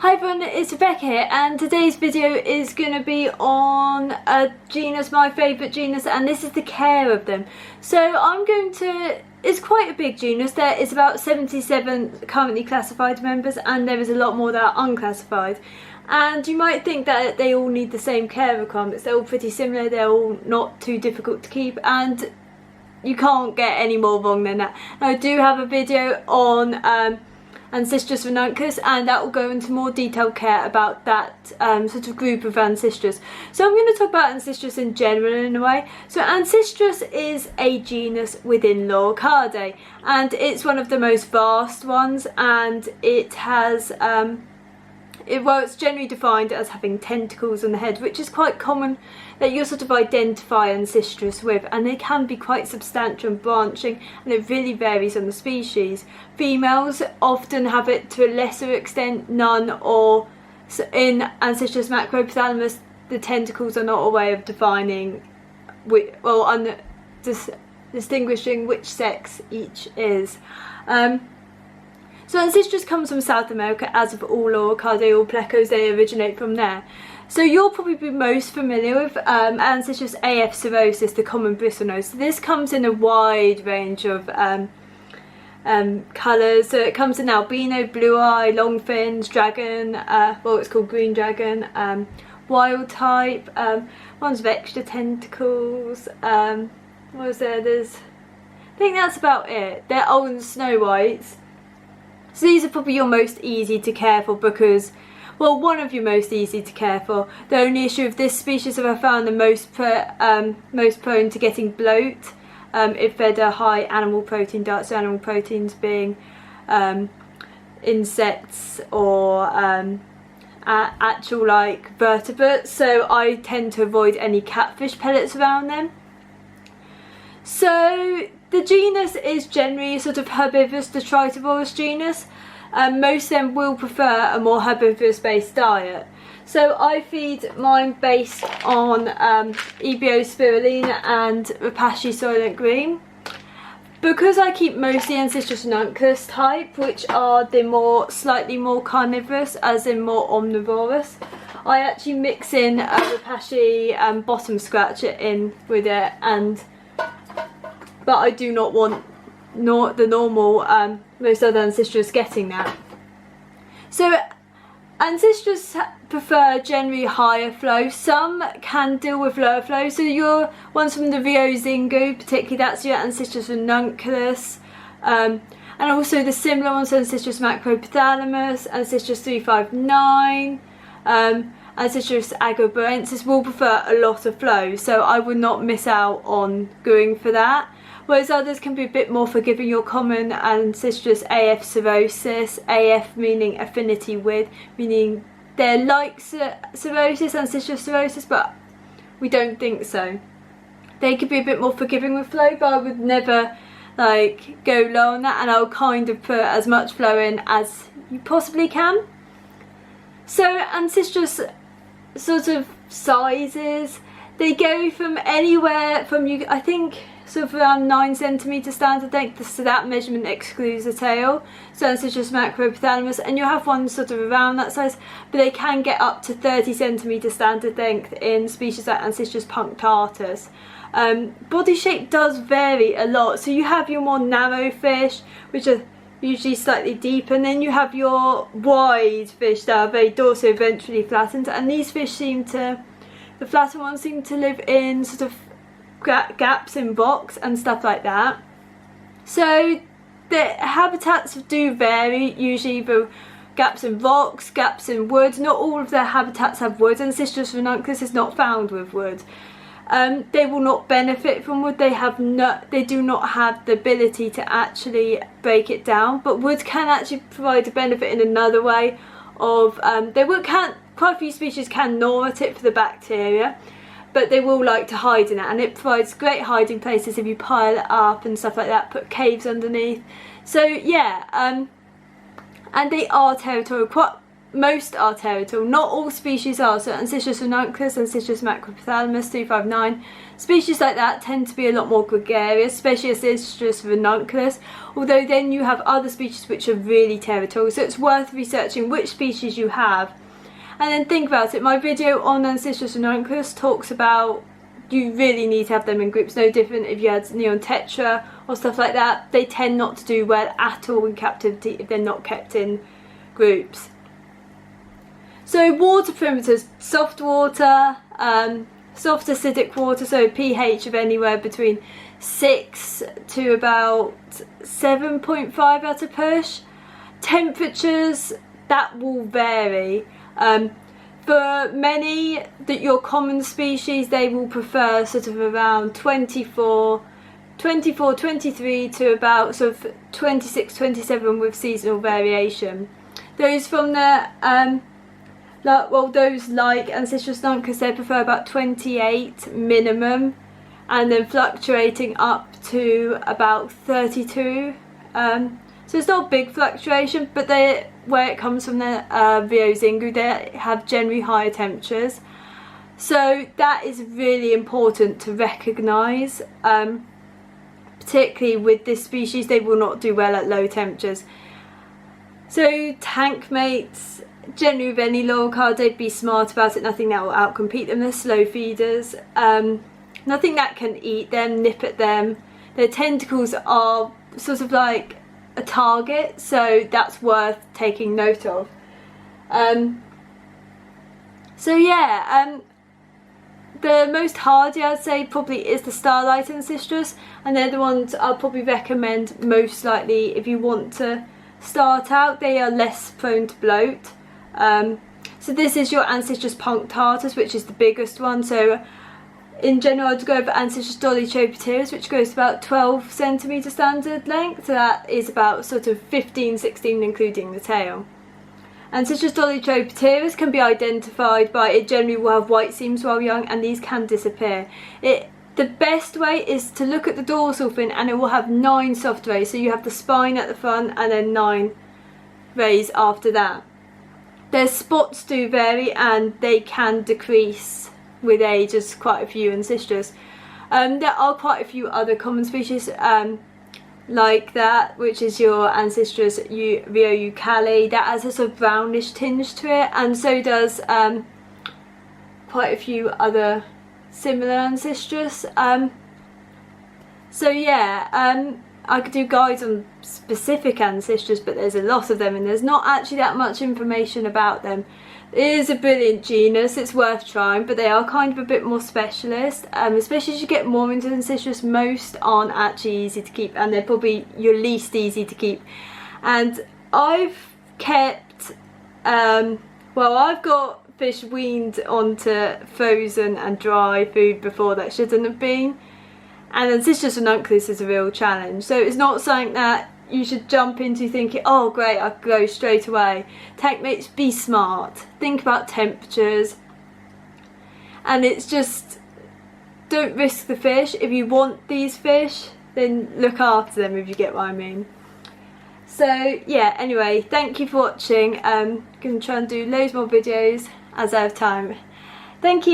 Hi everyone, it's Rebecca here, and today's video is going to be on a genus, my favourite genus, and this is the care of them. So it's quite a big genus. There is about 77 currently classified members, and there is a lot more that are unclassified. And you might think that they all need the same care requirements. They're all pretty similar, they're all not too difficult to keep, and you can't get any more wrong than that. Now, I do have a video on Ancistrus ranunculus, and that will go into more detailed care about that sort of group of Ancistrus. So I'm going to talk about Ancistrus in general in a way. So Ancistrus is a genus within Loricaridae, and it's one of the most vast ones, and it has it's generally defined as having tentacles on the head, which is quite common that you'll sort of identify Ancistrus with, and they can be quite substantial and branching, and it really varies on the species. Females often have it to a lesser extent, none, or in Ancistrus macropthalamus the tentacles are not a way of defining distinguishing which sex each is. So Ancistrus comes from South America, as of all Loricaridae, all plecos, they originate from there. So you'll probably be most familiar with Ancistrus AF cirrhosus, the common bristlenose. So this comes in a wide range of colours. So it comes in albino, blue eye, long fins, dragon, it's called green dragon, wild type, ones with extra tentacles. What was there? I think that's about it. They're old and snow whites. So these are probably your most easy to care for because, well, one of your most easy to care for. The only issue of this species that I found the most prone to getting bloat if fed a high animal protein diet, so animal proteins being insects or actual like vertebrates. So I tend to avoid any catfish pellets around them. So the genus is generally sort of herbivorous to tritivorous genus. Most of them will prefer a more herbivorous based diet. So I feed mine based on EBO spirulina and Rapace soylent green. Because I keep mostly Ancistrus ranunculus type, which are the slightly more carnivorous, as in more omnivorous, I actually mix in a Rapace bottom scratcher in with it, but I do not want the normal most other Ancistrus getting that. So Ancistrus prefer generally higher flow. Some can deal with lower flow. So your ones from the Rio Ucayli, particularly, that's your Ancistrus ranunculus, and also the similar ones, Ancistrus macropthalamus, Ancistrus 359, Ancistrus agaboensis will prefer a lot of flow. So I would not miss out on going for that. Whereas others can be a bit more forgiving. Your common Ancistrus AF cirrhosus, AF meaning affinity with, meaning they're like cirrhosus, Ancistrus cirrhosus, but we don't think so. They could be a bit more forgiving with flow, but I would never like go low on that, and I'll kind of put as much flow in as you possibly can. So Ancistrus sort of sizes, they go from anywhere from, I think, sort of around 9 cm standard length, so that measurement excludes the tail. So Ancistrus macropthalamus, and you'll have one sort of around that size, but they can get up to 30 cm standard length in species like Ancistrus punctatus. Body shape does vary a lot, so you have your more narrow fish, which are usually slightly deeper, and then you have your wide fish that are very dorso-ventrally flattened, and these fish the flattened ones seem to live in sort of gaps in rocks and stuff like that. So the habitats do vary, usually the gaps in rocks, gaps in wood. Not all of their habitats have wood, and Ancistrus ranunculus is not found with wood. They will not benefit from wood. They do not have the ability to actually break it down, but wood can actually provide a benefit in another way of quite a few species can gnaw at it for the bacteria, but they will like to hide in it, and it provides great hiding places if you pile it up and stuff like that, put caves underneath. So yeah, and they are territorial. most are territorial, not all species are. So Ancistrus ranunculus, Ancistrus macropthalamus 259, species like that tend to be a lot more gregarious, especially Ancistrus ranunculus, although then you have other species which are really territorial, so it's worth researching which species you have. And then think about it, my video on Ancistrus ranunculus talks about you really need to have them in groups, no different if you had neon tetra or stuff like that. They tend not to do well at all in captivity if they're not kept in groups. So water perimeters, soft water, soft acidic water, so pH of anywhere between 6 to about 7.5 at a push. Temperatures, that will vary. For many that your common species, they will prefer sort of around 24, 23 to about sort of 26, 27 with seasonal variation. Those from the those like Ancistrus ranunculus, they prefer about 28 minimum, and then fluctuating up to about 32. So it's not a big fluctuation, but where it comes from the Rio Ucayli, they have generally higher temperatures. So that is really important to recognise, particularly with this species, they will not do well at low temperatures. So tank mates, generally with any loricard, be smart about it, nothing that will outcompete them. They're slow feeders, nothing that can eat them, nip at them. Their tentacles are sort of like a target, so that's worth taking note of. So yeah, the most hardy I'd say probably is the starlight Ancistrus, and they're the ones I'll probably recommend most likely if you want to start out. They are less prone to bloat. So this is your Ancistrus punctatus, which is the biggest one. So in general, I'd go over Ancistrus dolichopterus, which goes to about 12 centimetre standard length. So that is about sort of 15, 16 including the tail. Ancistrus dolichopterus can be identified by, it generally will have white seams while young, and these can disappear. The best way is to look at the dorsal fin, and it will have 9 soft rays. So you have the spine at the front and then 9 rays after that. Their spots do vary and they can decrease with age, as quite a few Ancistrus. There are quite a few other common species like that, which is your Ancistrus Rio Ucayli. That has a sort of brownish tinge to it, and so does quite a few other similar Ancistrus. So yeah, I could do guides on specific Ancistrus, but there's a lot of them and there's not actually that much information about them. It is a brilliant genus, it's worth trying, but they are kind of a bit more specialist, especially as you get more into Ancistrus. Most aren't actually easy to keep, and they're probably your least easy to keep. And I've kept, well, I've got fish weaned onto frozen and dry food before that shouldn't have been, and Ancistrus ranunculus is a real challenge. So it's not something that you should jump into thinking, oh great, I could go straight away. Tank mates, be smart, think about temperatures, and it's just, don't risk the fish. If you want these fish, then look after them, if you get what I mean. So yeah, anyway, thank you for watching. I'm going to try and do loads more videos as I have time. Thank you.